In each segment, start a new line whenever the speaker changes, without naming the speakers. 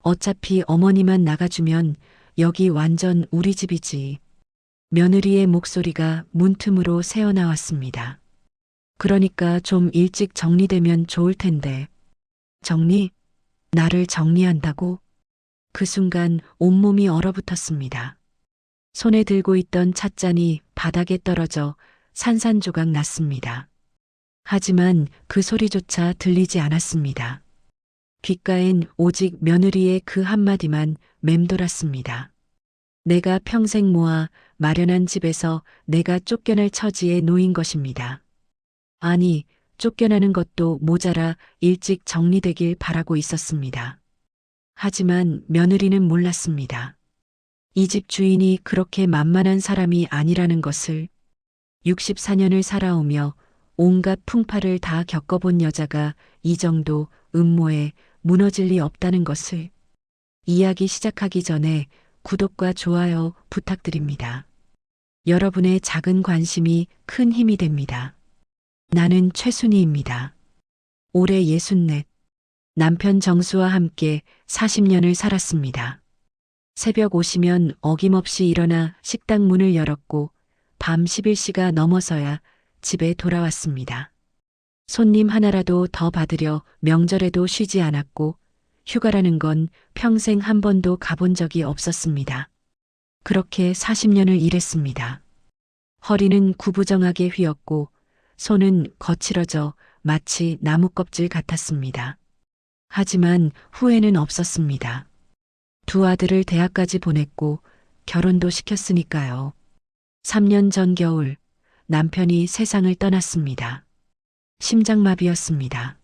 어차피 어머니만 나가주면 여기 완전 우리 집이지. 며느리의 목소리가 문틈으로 새어나왔습니다. 그러니까 좀 일찍 정리되면 좋을 텐데. 정리? 나를 정리한다고? 그 순간 온몸이 얼어붙었습니다. 손에 들고 있던 찻잔이 바닥에 떨어져 산산조각 났습니다. 하지만 그 소리조차 들리지 않았습니다. 귓가엔 오직 며느리의 그 한마디만 맴돌았습니다. 내가 평생 모아 마련한 집에서 내가 쫓겨날 처지에 놓인 것입니다. 아니, 쫓겨나는 것도 모자라 일찍 정리되길 바라고 있었습니다. 하지만 며느리는 몰랐습니다. 이 집 주인이 그렇게 만만한 사람이 아니라는 것을. 64년을 살아오며 온갖 풍파를 다 겪어본 여자가 이 정도 음모에 무너질 리 없다는 것을. 이야기 시작하기 전에 구독과 좋아요 부탁드립니다. 여러분의 작은 관심이 큰 힘이 됩니다. 나는 최순희입니다. 올해 64. 남편 정수와 함께 40년을 살았습니다. 새벽 오시면 어김없이 일어나 식당 문을 열었고 밤 11시가 넘어서야 집에 돌아왔습니다. 손님 하나라도 더 받으려 명절에도 쉬지 않았고 휴가라는 건 평생 한 번도 가본 적이 없었습니다. 그렇게 40년을 일했습니다. 허리는 구부정하게 휘었고 손은 거칠어져 마치 나무 껍질 같았습니다. 하지만 후회는 없었습니다. 두 아들을 대학까지 보냈고 결혼도 시켰으니까요. 3년 전 겨울 남편이 세상을 떠났습니다. 심장마비였습니다.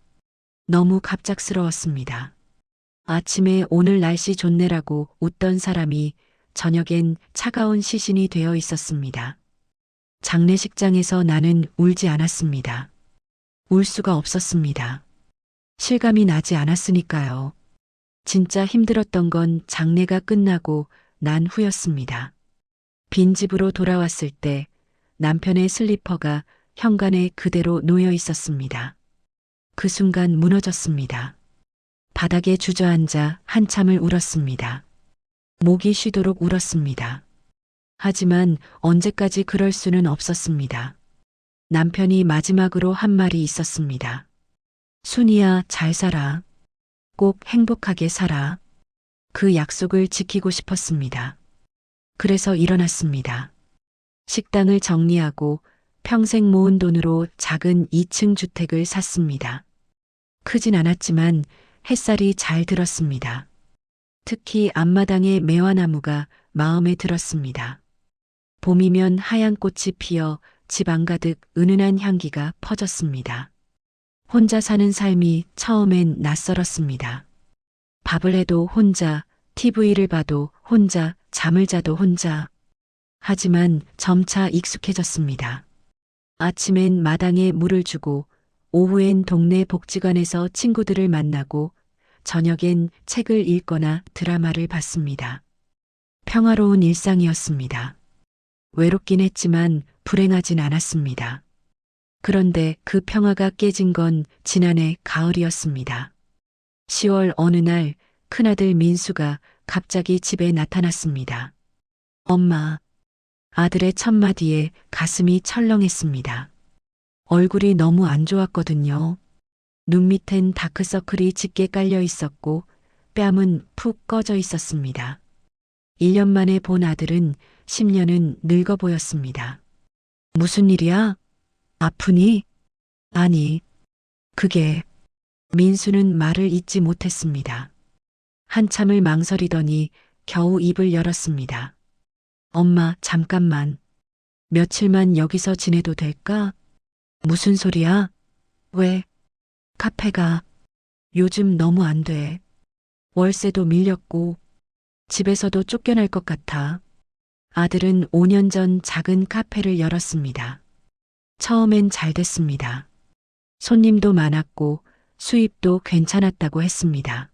너무 갑작스러웠습니다. 아침에 오늘 날씨 좋네라고 웃던 사람이 저녁엔 차가운 시신이 되어 있었습니다. 장례식장에서 나는 울지 않았습니다. 울 수가 없었습니다. 실감이 나지 않았으니까요. 진짜 힘들었던 건 장례가 끝나고 난 후였습니다. 빈집으로 돌아왔을 때 남편의 슬리퍼가 현관에 그대로 놓여 있었습니다. 그 순간 무너졌습니다. 바닥에 주저앉아 한참을 울었습니다. 목이 쉬도록 울었습니다. 하지만 언제까지 그럴 수는 없었습니다. 남편이 마지막으로 한 말이 있었습니다. 순이야, 잘 살아. 꼭 행복하게 살아. 그 약속을 지키고 싶었습니다. 그래서 일어났습니다. 식당을 정리하고 평생 모은 돈으로 작은 2층 주택을 샀습니다. 크진 않았지만 햇살이 잘 들었습니다. 특히 앞마당의 매화나무가 마음에 들었습니다. 봄이면 하얀 꽃이 피어 집 안가득 은은한 향기가 퍼졌습니다. 혼자 사는 삶이 처음엔 낯설었습니다. 밥을 해도 혼자, TV를 봐도 혼자, 잠을 자도 혼자. 하지만 점차 익숙해졌습니다. 아침엔 마당에 물을 주고 오후엔 동네 복지관에서 친구들을 만나고 저녁엔 책을 읽거나 드라마를 봤습니다. 평화로운 일상이었습니다. 외롭긴 했지만 불행하진 않았습니다. 그런데 그 평화가 깨진 건 지난해 가을이었습니다. 10월 어느 날 큰아들 민수가 갑자기 집에 나타났습니다. 엄마. 아들의 첫마디에 가슴이 철렁했습니다. 얼굴이 너무 안 좋았거든요. 눈 밑엔 다크서클이 짙게 깔려 있었고 뺨은 푹 꺼져 있었습니다. 1년 만에 본 아들은 10년은 늙어 보였습니다. 무슨 일이야? 아프니? 아니, 그게. 민수는 말을 잇지 못했습니다. 한참을 망설이더니 겨우 입을 열었습니다. 엄마, 잠깐만. 며칠만 여기서 지내도 될까? 무슨 소리야? 왜? 카페가 요즘 너무 안 돼. 월세도 밀렸고 집에서도 쫓겨날 것 같아. 아들은 5년 전 작은 카페를 열었습니다. 처음엔 잘 됐습니다. 손님도 많았고 수입도 괜찮았다고 했습니다.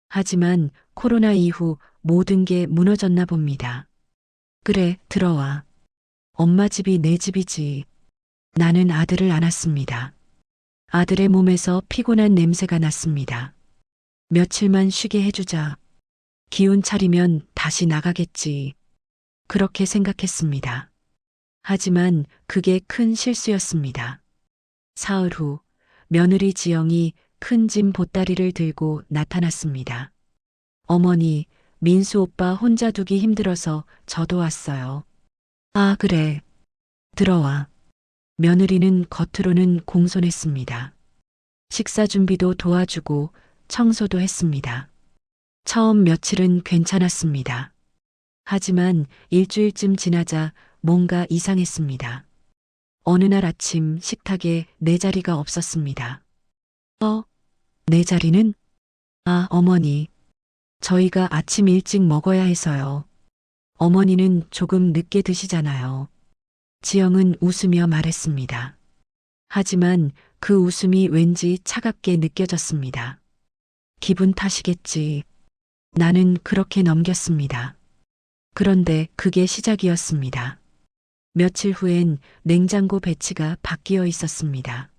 하지만 코로나 이후 모든 게 무너졌나 봅니다. 그래, 들어와. 엄마 집이 내 집이지. 나는 아들을 안았습니다. 아들의 몸에서 피곤한 냄새가 났습니다. 며칠만 쉬게 해주자. 기운 차리면 다시 나가겠지. 그렇게 생각했습니다. 하지만 그게 큰 실수였습니다. 사흘 후 며느리 지영이 큰 짐 보따리를 들고 나타났습니다. 어머니, 민수 오빠 혼자 두기 힘들어서 저도 왔어요. 아, 그래. 들어와. 며느리는 겉으로는 공손했습니다. 식사 준비도 도와주고 청소도 했습니다. 처음 며칠은 괜찮았습니다. 하지만 일주일쯤 지나자 뭔가 이상했습니다. 어느 날 아침 식탁에 내 자리가 없었습니다. 내 자리는? 아, 어머니. 저희가 아침 일찍 먹어야 해서요. 어머니는 조금 늦게 드시잖아요. 지영은 웃으며 말했습니다. 하지만 그 웃음이 왠지 차갑게 느껴졌습니다. 기분 탓이겠지. 나는 그렇게 넘겼습니다. 그런데 그게 시작이었습니다. 며칠 후엔 냉장고 배치가 바뀌어 있었습니다.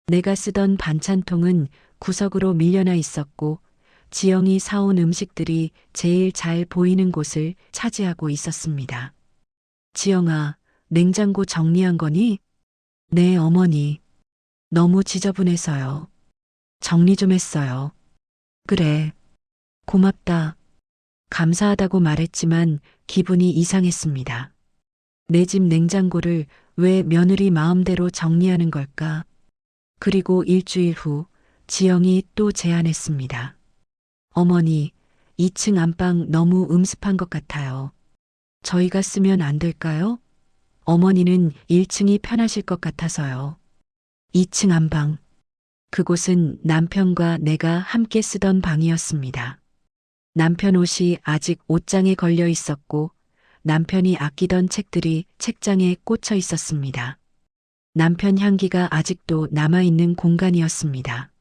내가 쓰던 반찬통은 구석으로 밀려나 있었고 지영이 사온 음식들이 제일 잘 보이는 곳을 차지하고 있었습니다. 지영아, 냉장고 정리한 거니? 네, 어머니. 너무 지저분해서요. 정리 좀 했어요. 그래. 고맙다. 감사하다고 말했지만 기분이 이상했습니다. 내 집 냉장고를 왜 며느리 마음대로 정리하는 걸까? 그리고 일주일 후 지영이 또 제안했습니다. 어머니, 2층 안방 너무 음습한 것 같아요. 저희가 쓰면 안 될까요? 어머니는 1층이 편하실 것 같아서요. 2층 안방. 그곳은 남편과 내가 함께 쓰던 방이었습니다. 남편 옷이 아직 옷장에 걸려 있었고 남편이 아끼던 책들이 책장에 꽂혀 있었습니다. 남편 향기가 아직도 남아있는 공간이었습니다.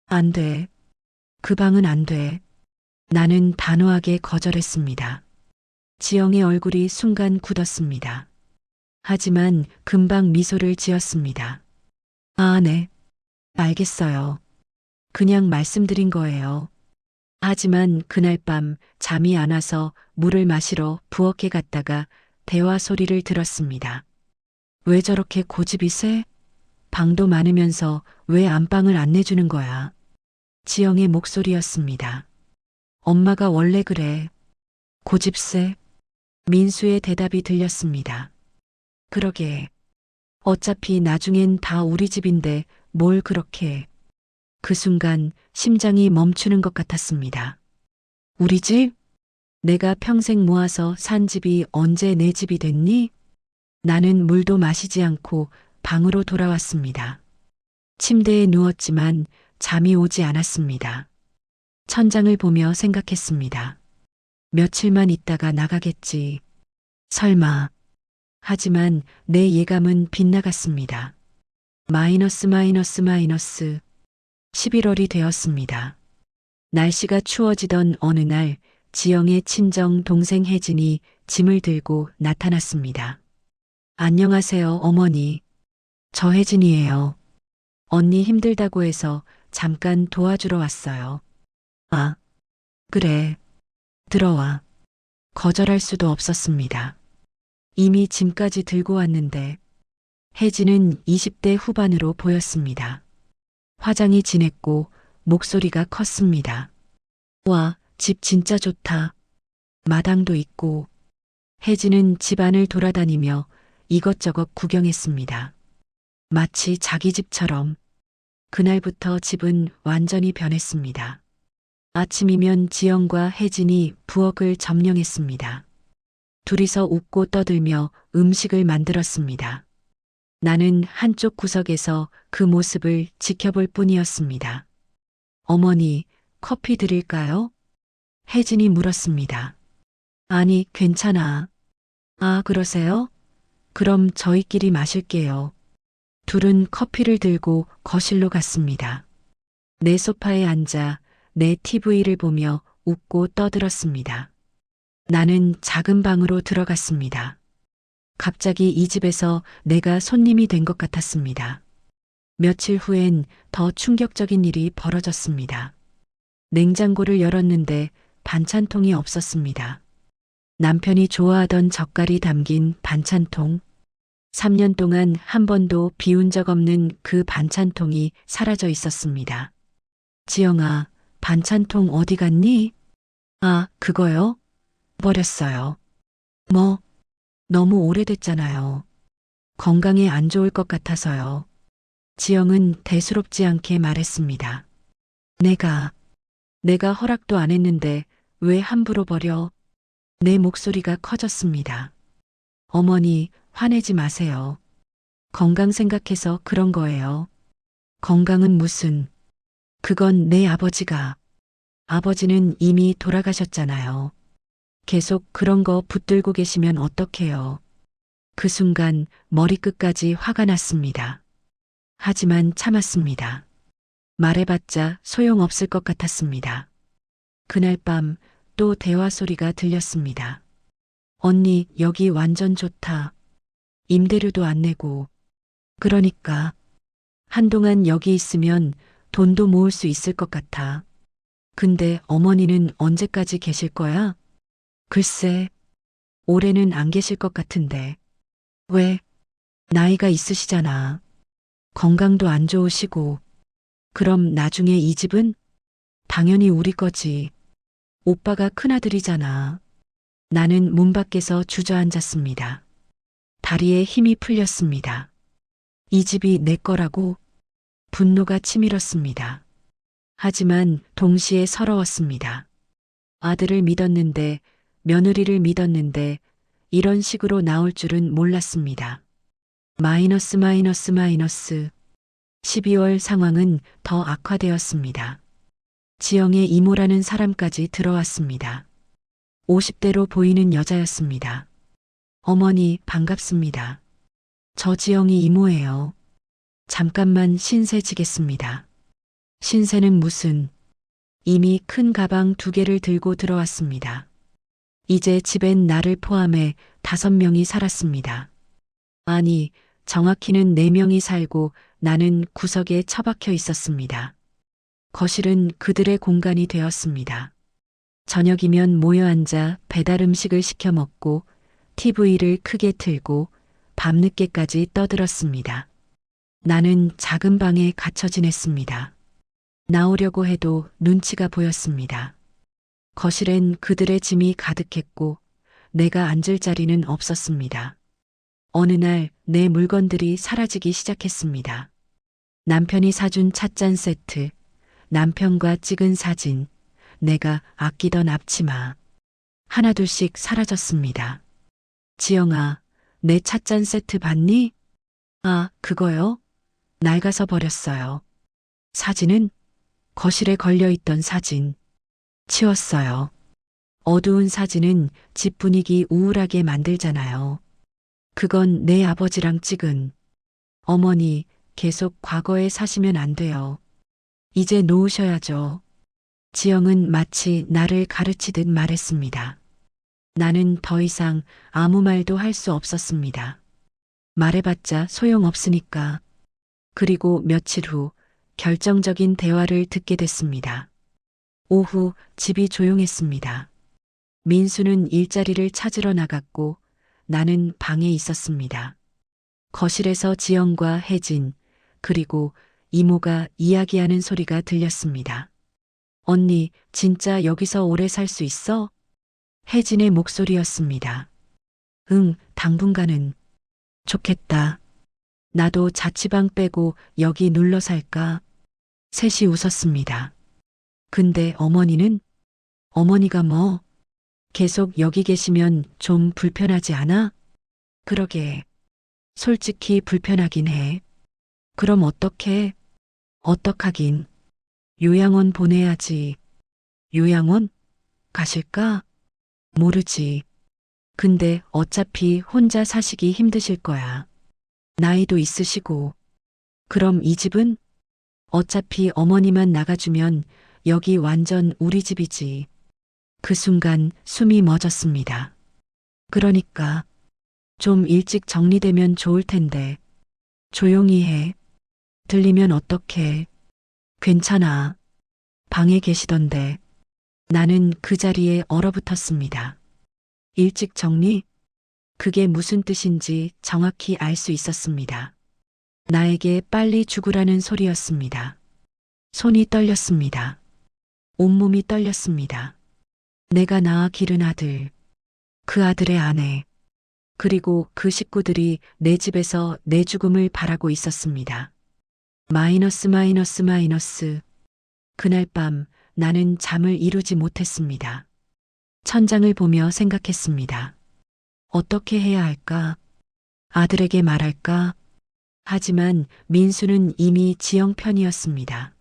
안 돼. 그 방은 안 돼. 나는 단호하게 거절했습니다. 지영의 얼굴이 순간 굳었습니다. 하지만 금방 미소를 지었습니다. 아, 네. 알겠어요. 그냥 말씀드린 거예요. 하지만 그날 밤 잠이 안 와서 물을 마시러 부엌에 갔다가 대화 소리를 들었습니다. 왜 저렇게 고집이 세? 방도 많으면서 왜 안방을 안 내주는 거야? 지영의 목소리였습니다. 엄마가 원래 그래. 고집세? 민수의 대답이 들렸습니다. 그러게. 어차피 나중엔 다 우리 집인데 뭘 그렇게 해. 그 순간 심장이 멈추는 것 같았습니다. 우리 집? 내가 평생 모아서 산 집이 언제 내 집이 됐니? 나는 물도 마시지 않고 방으로 돌아왔습니다. 침대에 누웠지만 잠이 오지 않았습니다. 천장을 보며 생각했습니다. 며칠만 있다가 나가겠지. 설마. 하지만 내 예감은 빗나갔습니다. 마이너스. 11월이 되었습니다. 날씨가 추워지던 어느 날 지영의 친정 동생 혜진이 짐을 들고 나타났습니다. 안녕하세요, 어머니. 저 혜진이에요. 언니 힘들다고 해서 잠깐 도와주러 왔어요. 아, 그래. 들어와. 거절할 수도 없었습니다. 이미 짐까지 들고 왔는데 혜진은 20대 후반으로 보였습니다. 화장이 진했고 목소리가 컸습니다. 와, 집 진짜 좋다. 마당도 있고. 혜진은 집안을 돌아다니며 이것저것 구경했습니다. 마치 자기 집처럼. 그날부터 집은 완전히 변했습니다. 아침이면 지영과 혜진이 부엌을 점령했습니다. 둘이서 웃고 떠들며 음식을 만들었습니다. 나는 한쪽 구석에서 그 모습을 지켜볼 뿐이었습니다. 어머니, 커피 드릴까요? 혜진이 물었습니다. 아니, 괜찮아. 아, 그러세요? 그럼 저희끼리 마실게요. 둘은 커피를 들고 거실로 갔습니다. 내 소파에 앉아 내 TV를 보며 웃고 떠들었습니다. 나는 작은 방으로 들어갔습니다. 갑자기 이 집에서 내가 손님이 된 것 같았습니다. 며칠 후엔 더 충격적인 일이 벌어졌습니다. 냉장고를 열었는데 반찬통이 없었습니다. 남편이 좋아하던 젓갈이 담긴 반찬통. 3년 동안 한 번도 비운 적 없는 그 반찬통이 사라져 있었습니다. 지영아, 반찬통 어디 갔니? 아, 그거요? 버렸어요. 뭐, 너무 오래됐잖아요. 건강에 안 좋을 것 같아서요. 지영은 대수롭지 않게 말했습니다. 내가 허락도 안 했는데 왜 함부로 버려? 내 목소리가 커졌습니다. 어머니, 화내지 마세요. 건강 생각해서 그런 거예요. 건강은 무슨, 그건 내 아버지가, 아버지는 이미 돌아가셨잖아요. 계속 그런 거 붙들고 계시면 어떡해요. 그 순간 머리끝까지 화가 났습니다. 하지만 참았습니다. 말해봤자 소용없을 것 같았습니다. 그날 밤 또 대화 소리가 들렸습니다. 언니, 여기 완전 좋다. 임대료도 안 내고. 그러니까 한동안 여기 있으면 돈도 모을 수 있을 것 같아. 근데 어머니는 언제까지 계실 거야? 글쎄, 올해는 안 계실 것 같은데. 왜? 나이가 있으시잖아. 건강도 안 좋으시고. 그럼 나중에 이 집은? 당연히 우리 거지. 오빠가 큰아들이잖아. 나는 문 밖에서 주저앉았습니다. 다리에 힘이 풀렸습니다. 이 집이 내 거라고? 분노가 치밀었습니다. 하지만 동시에 서러웠습니다. 아들을 믿었는데, 며느리를 믿었는데, 이런 식으로 나올 줄은 몰랐습니다. 마이너스 마이너스 마이너스. 12월 상황은 더 악화되었습니다. 지영의 이모라는 사람까지 들어왔습니다. 50대로 보이는 여자였습니다. 어머니, 반갑습니다. 저 지영이 이모예요. 잠깐만 신세 지겠습니다. 신세는 무슨, 이미 큰 가방 2개를 들고 들어왔습니다. 이제 집엔 나를 포함해 5명이 살았습니다. 아니, 정확히는 4명이 살고 나는 구석에 처박혀 있었습니다. 거실은 그들의 공간이 되었습니다. 저녁이면 모여 앉아 배달 음식을 시켜 먹고 TV를 크게 틀고 밤늦게까지 떠들었습니다. 나는 작은 방에 갇혀 지냈습니다. 나오려고 해도 눈치가 보였습니다. 거실엔 그들의 짐이 가득했고 내가 앉을 자리는 없었습니다. 어느 날 내 물건들이 사라지기 시작했습니다. 남편이 사준 찻잔 세트, 남편과 찍은 사진, 내가 아끼던 앞치마. 하나둘씩 사라졌습니다. 지영아, 내 찻잔 세트 봤니? 아, 그거요? 낡아서 버렸어요. 사진은? 거실에 걸려있던 사진. 치웠어요. 어두운 사진은 집 분위기 우울하게 만들잖아요. 그건 내 아버지랑 찍은. 어머니, 계속 과거에 사시면 안 돼요. 이제 놓으셔야죠. 지영은 마치 나를 가르치듯 말했습니다. 나는 더 이상 아무 말도 할 수 없었습니다. 말해봤자 소용없으니까. 그리고 며칠 후 결정적인 대화를 듣게 됐습니다. 오후 집이 조용했습니다. 민수는 일자리를 찾으러 나갔고 나는 방에 있었습니다. 거실에서 지영과 혜진, 그리고 이모가 이야기하는 소리가 들렸습니다. 언니, 진짜 여기서 오래 살 수 있어? 혜진의 목소리였습니다. 응, 당분간은. 좋겠다. 나도 자취방 빼고 여기 눌러 살까? 셋이 웃었습니다. 근데 어머니는? 어머니가 뭐? 계속 여기 계시면 좀 불편하지 않아? 그러게. 솔직히 불편하긴 해. 그럼 어떡해? 어떡하긴. 요양원 보내야지. 요양원? 가실까? 모르지. 근데 어차피 혼자 사시기 힘드실 거야. 나이도 있으시고. 그럼 이 집은? 어차피 어머니만 나가주면 여기 완전 우리 집이지. 그 순간 숨이 멎었습니다. 그러니까 좀 일찍 정리되면 좋을 텐데. 조용히 해. 들리면 어떡해. 괜찮아. 방에 계시던데. 나는 그 자리에 얼어붙었습니다. 일찍 정리? 그게 무슨 뜻인지 정확히 알 수 있었습니다. 나에게 빨리 죽으라는 소리였습니다. 손이 떨렸습니다. 온몸이 떨렸습니다. 내가 낳아 기른 아들, 그 아들의 아내, 그리고 그 식구들이 내 집에서 내 죽음을 바라고 있었습니다. 마이너스 마이너스 마이너스. 그날 밤 나는 잠을 이루지 못했습니다. 천장을 보며 생각했습니다. 어떻게 해야 할까? 아들에게 말할까? 하지만 민수는 이미 지영 편이었습니다.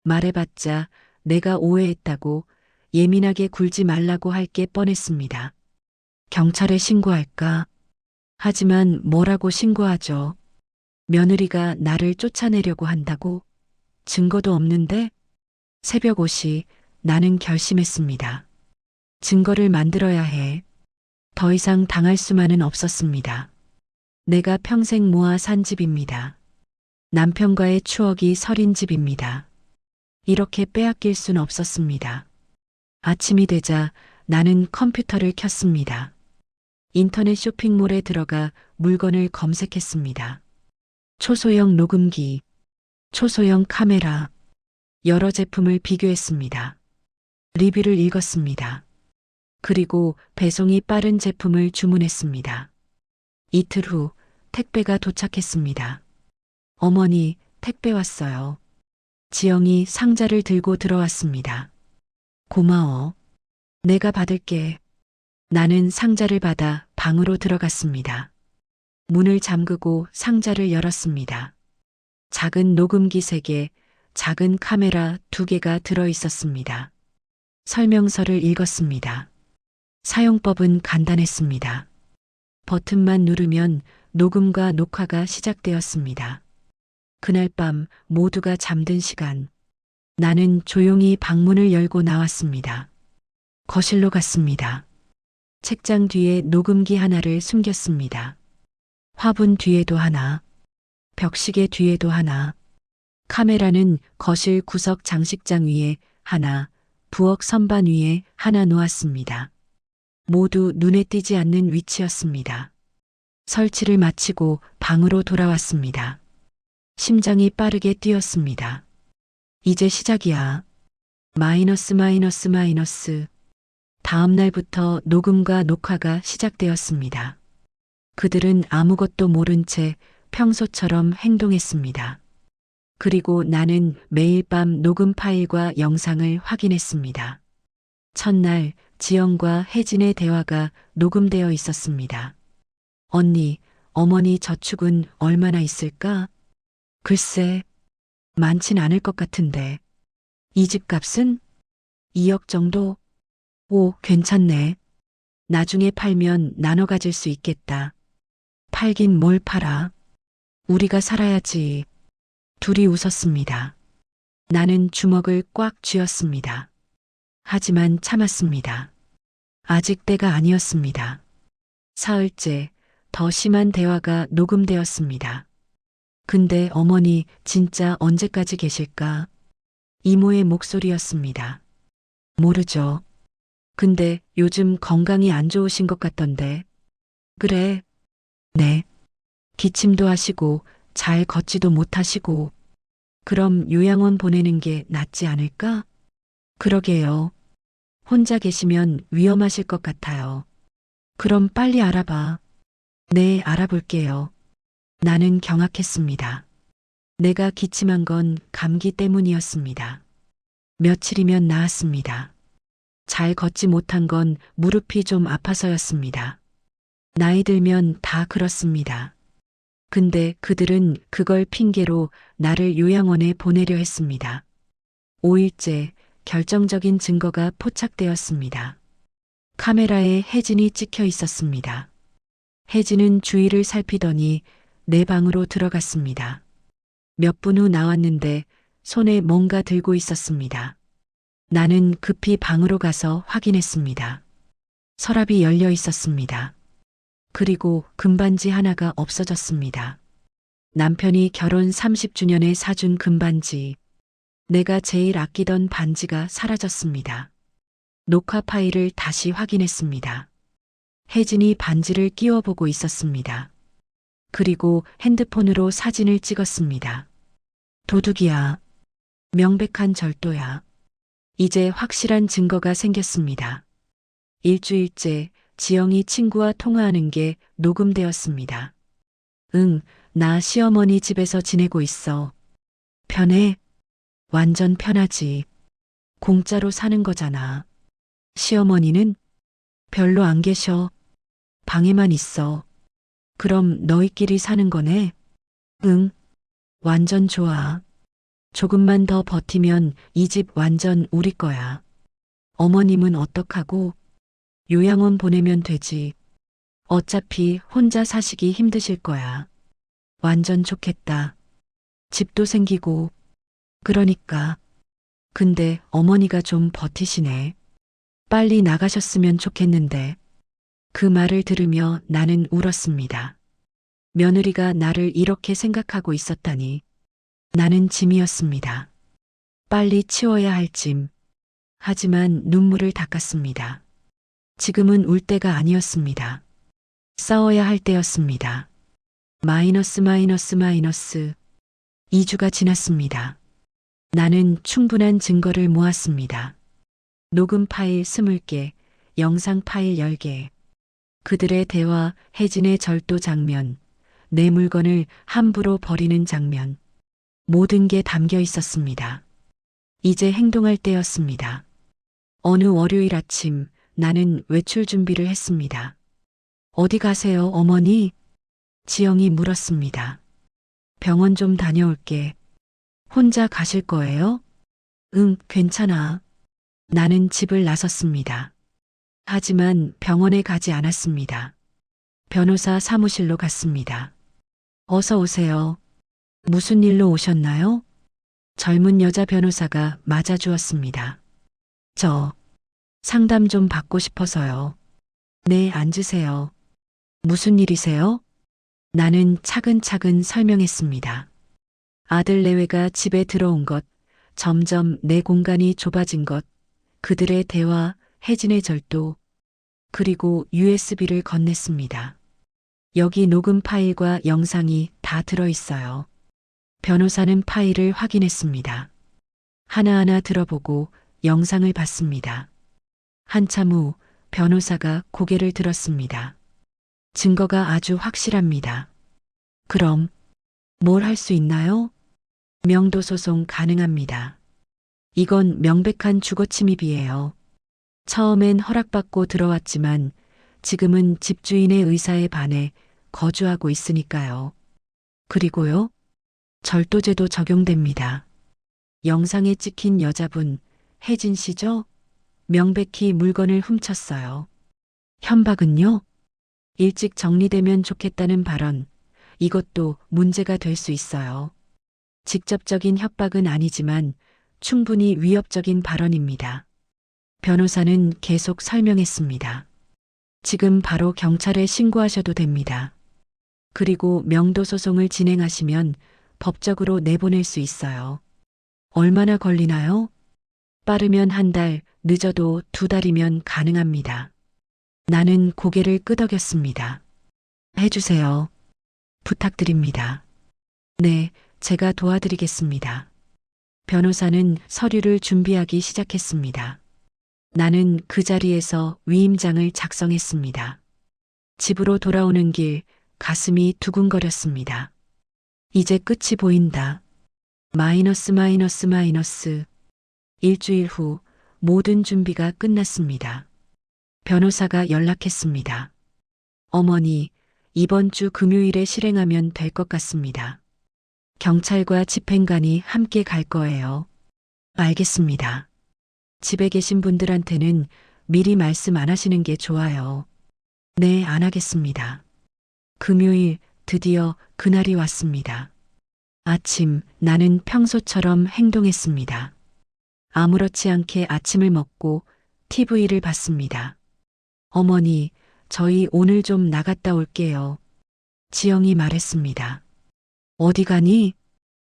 말해봤자 내가 오해했다고 예민하게 굴지 말라고 할 게 뻔했습니다. 경찰에 신고할까? 하지만 뭐라고 신고하죠? 며느리가 나를 쫓아내려고 한다고? 증거도 없는데? 새벽 5시 나는 결심했습니다. 증거를 만들어야 해. 더 이상 당할 수만은 없었습니다. 내가 평생 모아 산 집입니다. 남편과의 추억이 서린 집입니다. 이렇게 빼앗길 순 없었습니다. 아침이 되자 나는 컴퓨터를 켰습니다. 인터넷 쇼핑몰에 들어가 물건을 검색했습니다. 초소형 녹음기, 초소형 카메라, 여러 제품을 비교했습니다. 리뷰를 읽었습니다. 그리고 배송이 빠른 제품을 주문했습니다. 이틀 후 택배가 도착했습니다. 어머니, 택배 왔어요. 지영이 상자를 들고 들어왔습니다. 고마워. 내가 받을게. 나는 상자를 받아 방으로 들어갔습니다. 문을 잠그고 상자를 열었습니다. 작은 녹음기 3개, 작은 카메라 2개가 들어 있었습니다. 설명서를 읽었습니다. 사용법은 간단했습니다. 버튼만 누르면 녹음과 녹화가 시작되었습니다. 그날 밤 모두가 잠든 시간, 나는 조용히 방문을 열고 나왔습니다. 거실로 갔습니다. 책장 뒤에 녹음기 하나를 숨겼습니다. 화분 뒤에도 하나, 벽시계 뒤에도 하나, 카메라는 거실 구석 장식장 위에 하나, 부엌 선반 위에 하나 놓았습니다. 모두 눈에 띄지 않는 위치였습니다. 설치를 마치고 방으로 돌아왔습니다. 심장이 빠르게 뛰었습니다. 이제 시작이야. 마이너스 마이너스 마이너스. 다음 날부터 녹음과 녹화가 시작되었습니다. 그들은 아무것도 모른 채 평소처럼 행동했습니다. 그리고 나는 매일 밤 녹음 파일과 영상을 확인했습니다. 첫날 지영과 혜진의 대화가 녹음되어 있었습니다. 언니, 어머니 저축은 얼마나 있을까? 글쎄, 많진 않을 것 같은데. 이 집 값은 2억 정도? 오, 괜찮네. 나중에 팔면 나눠 가질 수 있겠다. 팔긴 뭘 팔아? 우리가 살아야지. 둘이 웃었습니다. 나는 주먹을 꽉 쥐었습니다. 하지만 참았습니다. 아직 때가 아니었습니다. 사흘째 더 심한 대화가 녹음되었습니다. 근데 어머니 진짜 언제까지 계실까? 이모의 목소리였습니다. 모르죠. 근데 요즘 건강이 안 좋으신 것 같던데. 그래. 네. 기침도 하시고 잘 걷지도 못하시고. 그럼 요양원 보내는 게 낫지 않을까? 그러게요. 혼자 계시면 위험하실 것 같아요. 그럼 빨리 알아봐. 네, 알아볼게요. 나는 경악했습니다. 내가 기침한 건 감기 때문이었습니다. 며칠이면 나았습니다. 잘 걷지 못한 건 무릎이 좀 아파서였습니다. 나이 들면 다 그렇습니다. 근데 그들은 그걸 핑계로 나를 요양원에 보내려 했습니다. 5일째 결정적인 증거가 포착되었습니다. 카메라에 혜진이 찍혀 있었습니다. 혜진은 주위를 살피더니 내 방으로 들어갔습니다. 몇 분 후 나왔는데 손에 뭔가 들고 있었습니다. 나는 급히 방으로 가서 확인했습니다. 서랍이 열려 있었습니다. 그리고 금반지 하나가 없어졌습니다. 남편이 결혼 30주년에 사준 금반지. 내가 제일 아끼던 반지가 사라졌습니다. 녹화 파일을 다시 확인했습니다. 혜진이 반지를 끼워보고 있었습니다. 그리고 핸드폰으로 사진을 찍었습니다. 도둑이야. 명백한 절도야. 이제 확실한 증거가 생겼습니다. 일주일째 지영이 친구와 통화하는 게 녹음되었습니다. 응, 나 시어머니 집에서 지내고 있어. 편해? 완전 편하지. 공짜로 사는 거잖아. 시어머니는 별로 안 계셔. 방에만 있어. 그럼 너희끼리 사는 거네? 응, 완전 좋아. 조금만 더 버티면 이 집 완전 우리 거야. 어머님은 어떡하고? 요양원 보내면 되지. 어차피 혼자 사시기 힘드실 거야. 완전 좋겠다. 집도 생기고. 그러니까. 근데 어머니가 좀 버티시네. 빨리 나가셨으면 좋겠는데. 그 말을 들으며 나는 울었습니다. 며느리가 나를 이렇게 생각하고 있었다니. 나는 짐이었습니다. 빨리 치워야 할 짐. 하지만 눈물을 닦았습니다. 지금은 울 때가 아니었습니다. 싸워야 할 때였습니다. 마이너스 마이너스 마이너스. 2주가 지났습니다. 나는 충분한 증거를 모았습니다. 녹음 파일 20개, 영상 파일 10개. 그들의 대화, 혜진의 절도 장면, 내 물건을 함부로 버리는 장면. 모든 게 담겨 있었습니다. 이제 행동할 때였습니다. 어느 월요일 아침 나는 외출 준비를 했습니다. 어디 가세요, 어머니? 지영이 물었습니다. 병원 좀 다녀올게. 혼자 가실 거예요? 응, 괜찮아. 나는 집을 나섰습니다. 하지만 병원에 가지 않았습니다. 변호사 사무실로 갔습니다. 어서 오세요. 무슨 일로 오셨나요? 젊은 여자 변호사가 맞아주었습니다. 저 상담 좀 받고 싶어서요. 네, 앉으세요. 무슨 일이세요? 나는 차근차근 설명했습니다. 아들 내외가 집에 들어온 것, 점점 내 공간이 좁아진 것, 그들의 대화, 혜진의 절도, 그리고 USB를 건넸습니다. 여기 녹음 파일과 영상이 다 들어있어요. 변호사는 파일을 확인했습니다. 하나하나 들어보고 영상을 봤습니다. 한참 후 변호사가 고개를 들었습니다. 증거가 아주 확실합니다. 그럼 뭘 할 수 있나요? 명도 소송 가능합니다. 이건 명백한 주거 침입이에요. 처음엔 허락받고 들어왔지만 지금은 집주인의 의사에 반해 거주하고 있으니까요. 그리고요, 절도죄도 적용됩니다. 영상에 찍힌 여자분, 혜진 씨죠? 명백히 물건을 훔쳤어요. 현박은요? 일찍 정리되면 좋겠다는 발언, 이것도 문제가 될 수 있어요. 직접적인 협박은 아니지만 충분히 위협적인 발언입니다. 변호사는 계속 설명했습니다. 지금 바로 경찰에 신고하셔도 됩니다. 그리고 명도 소송을 진행하시면 법적으로 내보낼 수 있어요. 얼마나 걸리나요? 빠르면 한 달, 늦어도 2달이면 가능합니다. 나는 고개를 끄덕였습니다. 해주세요. 부탁드립니다. 네, 제가 도와드리겠습니다. 변호사는 서류를 준비하기 시작했습니다. 나는 그 자리에서 위임장을 작성했습니다. 집으로 돌아오는 길 가슴이 두근거렸습니다. 이제 끝이 보인다. 마이너스 마이너스 마이너스. 일주일 후 모든 준비가 끝났습니다. 변호사가 연락했습니다. 어머니, 이번 주 금요일에 실행하면 될 것 같습니다. 경찰과 집행관이 함께 갈 거예요. 알겠습니다. 집에 계신 분들한테는 미리 말씀 안 하시는 게 좋아요. 네, 안 하겠습니다. 금요일 드디어 그날이 왔습니다. 아침 나는 평소처럼 행동했습니다. 아무렇지 않게 아침을 먹고 TV를 봤습니다. 어머니, 저희 오늘 좀 나갔다 올게요. 지영이 말했습니다. 어디 가니?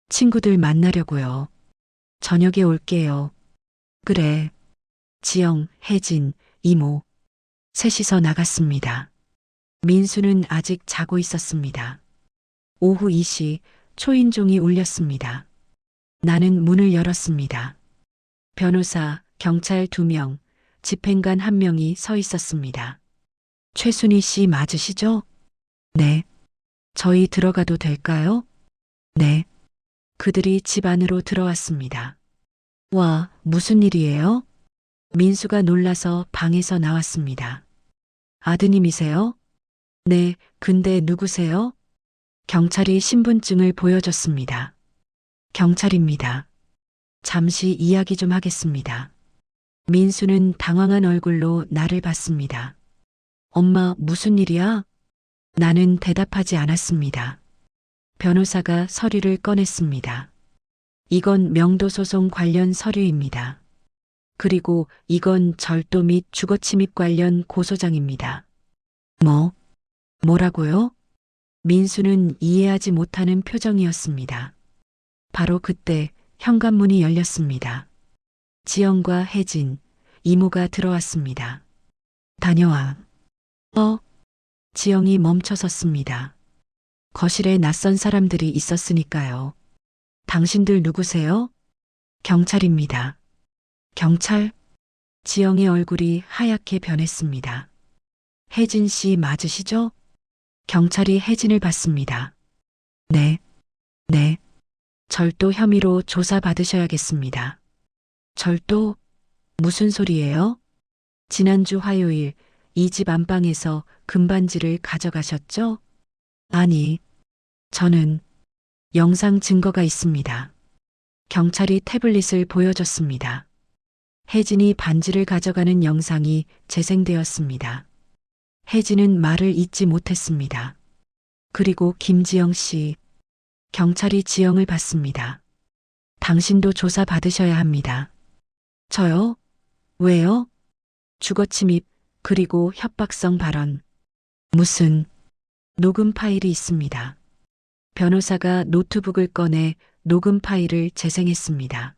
친구들 만나려고요. 저녁에 올게요. 그래. 지영, 혜진, 이모. 셋이서 나갔습니다. 민수는 아직 자고 있었습니다. 오후 2시 초인종이 울렸습니다. 나는 문을 열었습니다. 변호사, 경찰 2명, 집행관 1명이 서 있었습니다. 최순희 씨 맞으시죠? 네. 저희 들어가도 될까요? 네. 그들이 집 안으로 들어왔습니다. 와, 무슨 일이에요? 민수가 놀라서 방에서 나왔습니다. 아드님이세요? 네, 근데 누구세요? 경찰이 신분증을 보여줬습니다. 경찰입니다. 잠시 이야기 좀 하겠습니다. 민수는 당황한 얼굴로 나를 봤습니다. 엄마, 무슨 일이야? 나는 대답하지 않았습니다. 변호사가 서류를 꺼냈습니다. 이건 명도소송 관련 서류입니다. 그리고 이건 절도 및 주거침입 관련 고소장입니다. 뭐라고요? 민수는 이해하지 못하는 표정이었습니다. 바로 그때 현관문이 열렸습니다. 지영과 혜진, 이모가 들어왔습니다. 다녀와. 지영이 멈춰섰습니다. 거실에 낯선 사람들이 있었으니까요. 당신들 누구세요? 경찰입니다. 경찰? 지영의 얼굴이 하얗게 변했습니다. 혜진 씨 맞으시죠? 경찰이 혜진을 봤습니다. 네. 절도 혐의로 조사받으셔야겠습니다. 절도? 무슨 소리예요? 지난주 화요일 이 집 안방에서 금반지를 가져가셨죠? 아니, 저는 영상 증거가 있습니다. 경찰이 태블릿을 보여줬습니다. 혜진이 반지를 가져가는 영상이 재생되었습니다. 혜진은 말을 잇지 못했습니다. 그리고 김지영 씨, 경찰이 지영을 봤습니다. 당신도 조사받으셔야 합니다. 저요? 왜요? 주거침입, 그리고 협박성 발언. 무슨 녹음 파일이 있습니다. 변호사가 노트북을 꺼내 녹음 파일을 재생했습니다.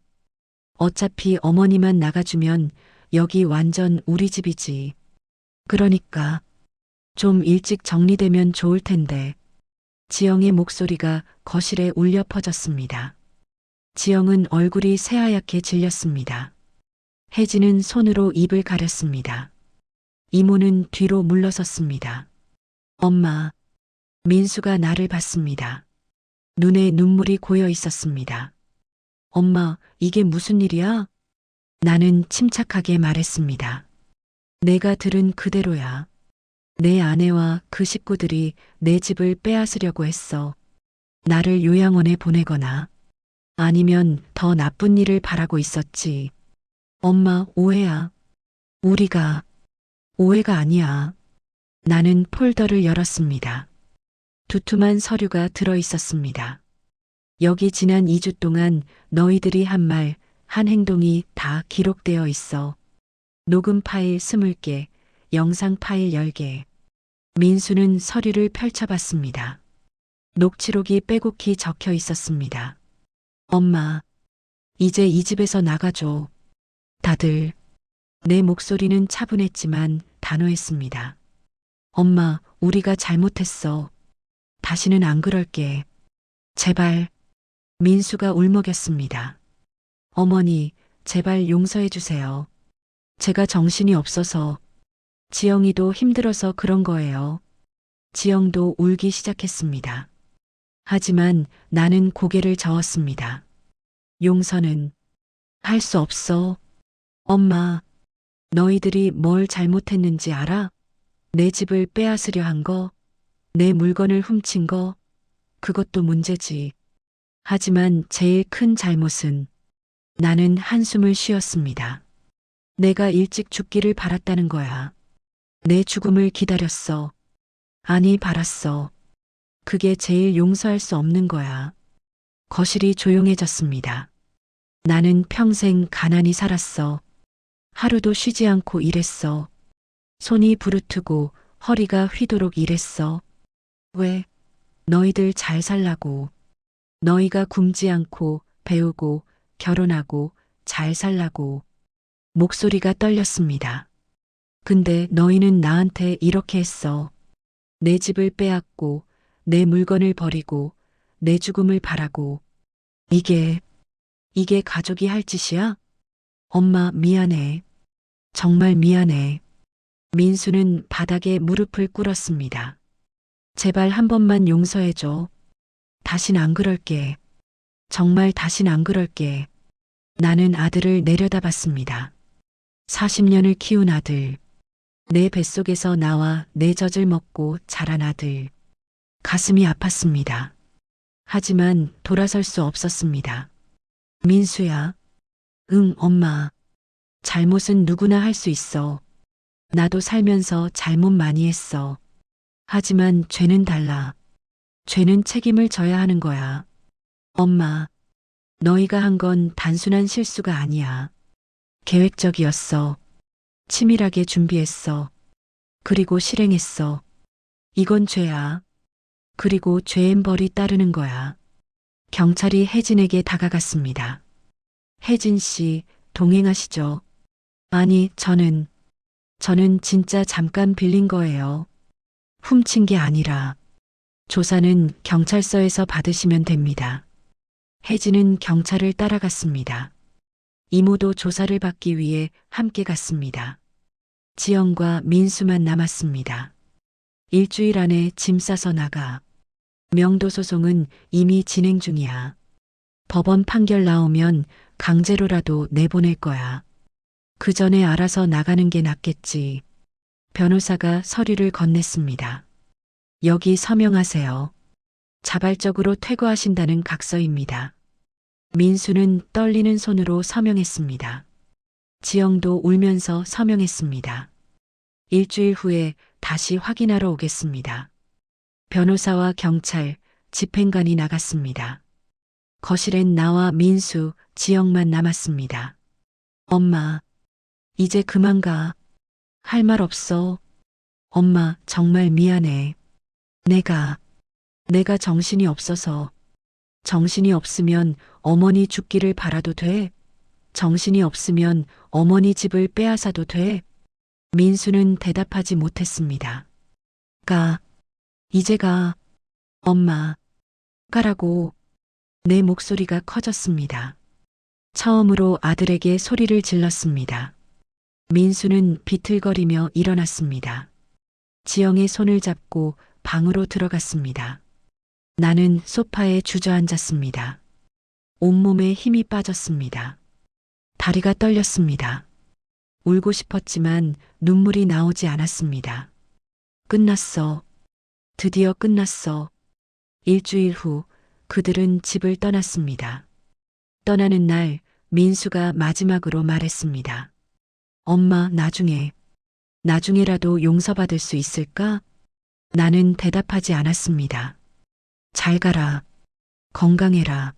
어차피 어머니만 나가주면 여기 완전 우리 집이지. 그러니까 좀 일찍 정리되면 좋을 텐데. 지영의 목소리가 거실에 울려 퍼졌습니다. 지영은 얼굴이 새하얗게 질렸습니다. 혜진은 손으로 입을 가렸습니다. 이모는 뒤로 물러섰습니다. 엄마, 민수가 나를 봤습니다. 눈에 눈물이 고여 있었습니다. 엄마, 이게 무슨 일이야? 나는 침착하게 말했습니다. 내가 들은 그대로야. 내 아내와 그 식구들이 내 집을 빼앗으려고 했어. 나를 요양원에 보내거나 아니면 더 나쁜 일을 바라고 있었지. 엄마, 오해야. 오해가 아니야. 나는 폴더를 열었습니다. 두툼한 서류가 들어 있었습니다. 여기 지난 2주 동안 너희들이 한 말, 한 행동이 다 기록되어 있어. 녹음 파일 20개, 영상 파일 10개. 민수는 서류를 펼쳐봤습니다. 녹취록이 빼곡히 적혀 있었습니다. 엄마, 이제 이 집에서 나가줘. 다들. 내 목소리는 차분했지만 단호했습니다. 엄마, 우리가 잘못했어. 다시는 안 그럴게. 제발. 민수가 울먹였습니다. 어머니, 제발 용서해 주세요. 제가 정신이 없어서. 지영이도 힘들어서 그런 거예요. 지영도 울기 시작했습니다. 하지만 나는 고개를 저었습니다. 용서는 할 수 없어. 엄마, 너희들이 뭘 잘못했는지 알아? 내 집을 빼앗으려 한 거, 내 물건을 훔친 거, 그것도 문제지. 하지만 제일 큰 잘못은 나는 한숨을 쉬었습니다. 내가 일찍 죽기를 바랐다는 거야. 내 죽음을 기다렸어. 아니, 바랐어. 그게 제일 용서할 수 없는 거야. 거실이 조용해졌습니다. 나는 평생 가난히 살았어. 하루도 쉬지 않고 일했어. 손이 부르트고 허리가 휘도록 일했어. 왜? 너희들 잘 살라고. 너희가 굶지 않고 배우고 결혼하고 잘 살라고. 목소리가 떨렸습니다. 근데 너희는 나한테 이렇게 했어. 내 집을 빼앗고, 내 물건을 버리고, 내 죽음을 바라고. 이게 가족이 할 짓이야? 엄마, 미안해. 정말 미안해. 민수는 바닥에 무릎을 꿇었습니다. 제발 한 번만 용서해줘. 다신 안 그럴게. 정말 다신 안 그럴게. 나는 아들을 내려다봤습니다. 40년을 키운 아들. 내 뱃속에서 나와 내 젖을 먹고 자란 아들. 가슴이 아팠습니다. 하지만 돌아설 수 없었습니다. 민수야. 응, 엄마. 잘못은 누구나 할 수 있어. 나도 살면서 잘못 많이 했어. 하지만 죄는 달라. 죄는 책임을 져야 하는 거야. 엄마, 너희가 한 건 단순한 실수가 아니야. 계획적이었어. 치밀하게 준비했어. 그리고 실행했어. 이건 죄야. 그리고 죄엔 벌이 따르는 거야. 경찰이 혜진에게 다가갔습니다. 혜진 씨, 동행하시죠? 아니, 저는 진짜 잠깐 빌린 거예요. 훔친 게 아니라. 조사는 경찰서에서 받으시면 됩니다. 혜진은 경찰을 따라갔습니다. 이모도 조사를 받기 위해 함께 갔습니다. 지영과 민수만 남았습니다. 일주일 안에 짐 싸서 나가. 명도 소송은 이미 진행 중이야. 법원 판결 나오면 강제로라도 내보낼 거야. 그 전에 알아서 나가는 게 낫겠지. 변호사가 서류를 건넸습니다. 여기 서명하세요. 자발적으로 퇴거하신다는 각서입니다. 민수는 떨리는 손으로 서명했습니다. 지영도 울면서 서명했습니다. 일주일 후에 다시 확인하러 오겠습니다. 변호사와 경찰, 집행관이 나갔습니다. 거실엔 나와 민수, 지영만 남았습니다. 엄마, 이제 그만 가. 할 말 없어. 엄마, 정말 미안해. 내가 정신이 없어서. 정신이 없으면 어머니 죽기를 바라도 돼? 정신이 없으면 어머니 집을 빼앗아도 돼? 민수는 대답하지 못했습니다. 이제 가. 엄마, 가라고. 내 목소리가 커졌습니다. 처음으로 아들에게 소리를 질렀습니다. 민수는 비틀거리며 일어났습니다. 지영의 손을 잡고 방으로 들어갔습니다. 나는 소파에 주저앉았습니다. 온몸에 힘이 빠졌습니다. 다리가 떨렸습니다. 울고 싶었지만 눈물이 나오지 않았습니다. 끝났어. 드디어 끝났어. 일주일 후 그들은 집을 떠났습니다. 떠나는 날 민수가 마지막으로 말했습니다. 엄마, 나중에라도 용서받을 수 있을까? 나는 대답하지 않았습니다. 잘 가라. 건강해라.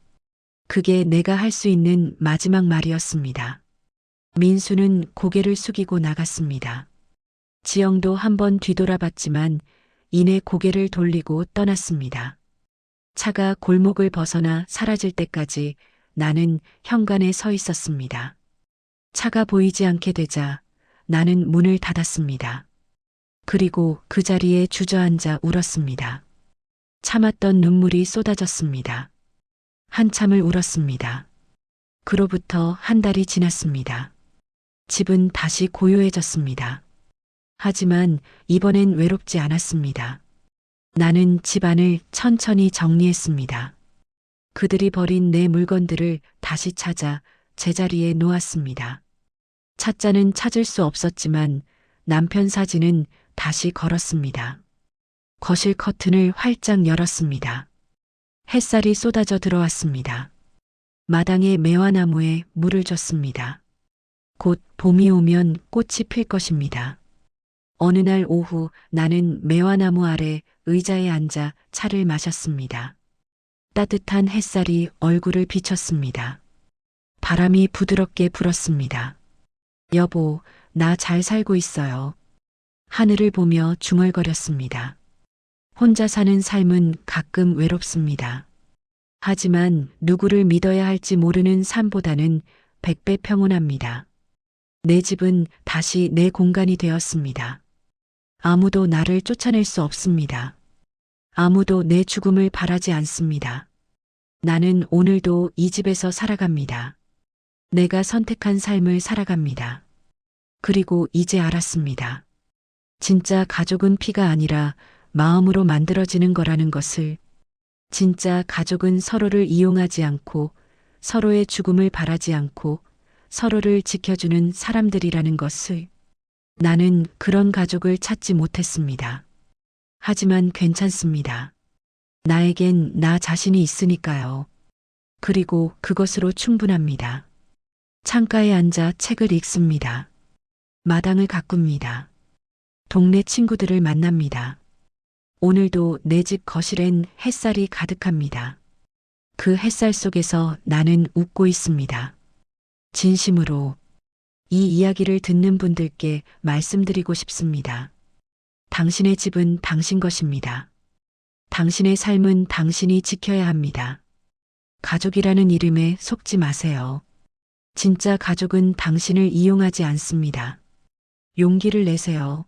그게 내가 할 수 있는 마지막 말이었습니다. 민수는 고개를 숙이고 나갔습니다. 지영도 한번 뒤돌아봤지만 이내 고개를 돌리고 떠났습니다. 차가 골목을 벗어나 사라질 때까지 나는 현관에 서 있었습니다. 차가 보이지 않게 되자 나는 문을 닫았습니다. 그리고 그 자리에 주저앉아 울었습니다. 참았던 눈물이 쏟아졌습니다. 한참을 울었습니다. 그로부터 한 달이 지났습니다. 집은 다시 고요해졌습니다. 하지만 이번엔 외롭지 않았습니다. 나는 집안을 천천히 정리했습니다. 그들이 버린 내 물건들을 다시 찾아 제자리에 놓았습니다. 찻잔은 찾을 수 없었지만 남편 사진은 다시 걸었습니다. 거실 커튼을 활짝 열었습니다. 햇살이 쏟아져 들어왔습니다. 마당의 매화나무에 물을 줬습니다. 곧 봄이 오면 꽃이 필 것입니다. 어느 날 오후 나는 매화나무 아래 의자에 앉아 차를 마셨습니다. 따뜻한 햇살이 얼굴을 비쳤습니다. 바람이 부드럽게 불었습니다. 여보, 나 잘 살고 있어요. 하늘을 보며 중얼거렸습니다. 혼자 사는 삶은 가끔 외롭습니다. 하지만 누구를 믿어야 할지 모르는 삶보다는 100배 평온합니다. 내 집은 다시 내 공간이 되었습니다. 아무도 나를 쫓아낼 수 없습니다. 아무도 내 죽음을 바라지 않습니다. 나는 오늘도 이 집에서 살아갑니다. 내가 선택한 삶을 살아갑니다. 그리고 이제 알았습니다. 진짜 가족은 피가 아니라 마음으로 만들어지는 거라는 것을, 진짜 가족은 서로를 이용하지 않고 서로의 죽음을 바라지 않고 서로를 지켜주는 사람들이라는 것을. 나는 그런 가족을 찾지 못했습니다. 하지만 괜찮습니다. 나에겐 나 자신이 있으니까요. 그리고 그것으로 충분합니다. 창가에 앉아 책을 읽습니다. 마당을 가꿉니다. 동네 친구들을 만납니다. 오늘도 내 집 거실엔 햇살이 가득합니다. 그 햇살 속에서 나는 웃고 있습니다. 진심으로 이 이야기를 듣는 분들께 말씀드리고 싶습니다. 당신의 집은 당신 것입니다. 당신의 삶은 당신이 지켜야 합니다. 가족이라는 이름에 속지 마세요. 진짜 가족은 당신을 이용하지 않습니다. 용기를 내세요.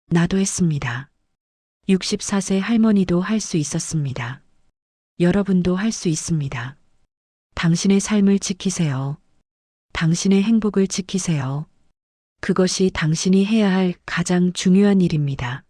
나도 했습니다. 64세 할머니도 할 수 있었습니다. 여러분도 할 수 있습니다. 당신의 삶을 지키세요. 당신의 행복을 지키세요. 그것이 당신이 해야 할 가장 중요한 일입니다.